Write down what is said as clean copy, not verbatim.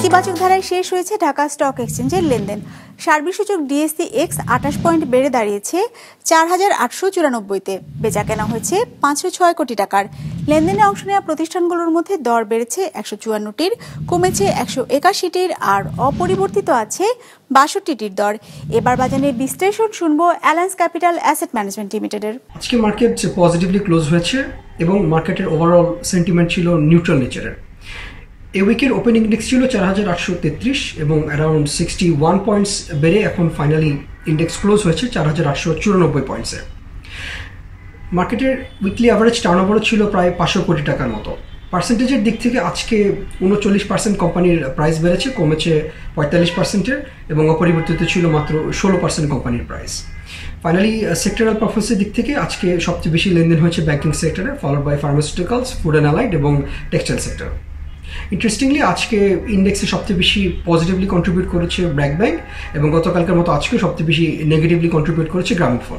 ইতিবাচক ধারায় শেষ হয়েছে ঢাকা স্টক এক্সচেঞ্জের লেনদেন। সার্বিক সূচক ডিএসসি এক্স 28 পয়েন্ট বেড়ে দাঁড়িয়েছে 4894-তে। বেচাকেনা হয়েছে 506 কোটি টাকার। লেনদেনে অংশ নেওয়া প্রতিষ্ঠানগুলোর মধ্যে দর বেড়েছে 154টির, কমেছে 181টির, আর অপরিবর্তিত আছে 62টির দর। এবার বাজারে বিশ্লেষণ শুনবো অ্যালায়েন্স ক্যাপিটাল অ্যাসেট ম্যানেজমেন্ট লিমিটেডের। আজকে মার্কেট পজিটিভলি ক্লোজ হয়েছে এবং মার্কেটের ওভারঅল সেন্টিমেন্ট ছিল নিউট্রাল নেচারের। এই উইকের ওপেন ইন্ডেক্স ছিল 4833 এবং অ্যারাউন্ড 61 পয়েন্টস বেড়ে এখন ফাইনালি ইন্ডেক্স ক্লোজ হয়েছে 4894 পয়েন্টসে। মার্কেটের উইকলি অ্যাভারেজ টার্নওভারও ছিল প্রায় 500 কোটি টাকার মতো। পার্সেন্টেজের দিক থেকে আজকে 39% কোম্পানির প্রাইস বেড়েছে, কমেছে 45%-এর, এবং অপরিবর্তিত ছিল মাত্র 16% কোম্পানির প্রাইস। ফাইনালি সেক্টরাল পারফরমেন্সের দিক থেকে আজকে সবচেয়ে বেশি লেনদেন হয়েছে ব্যাংকিং সেক্টরে, followed by pharmaceuticals, food and allied এবং টেক্সটাইল সেক্টর। ইন্টারেস্টিংলি আজকে ইন্ডেক্সে সবচেয়ে বেশি পজিটিভলি কন্ট্রিবিউট করেছে ব্র্যাক ব্যাংক এবং গতকালকের মতো আজকে সবচেয়ে বেশি নেগেটিভলি কন্ট্রিবিউট করেছে গ্রামীণ ফোন।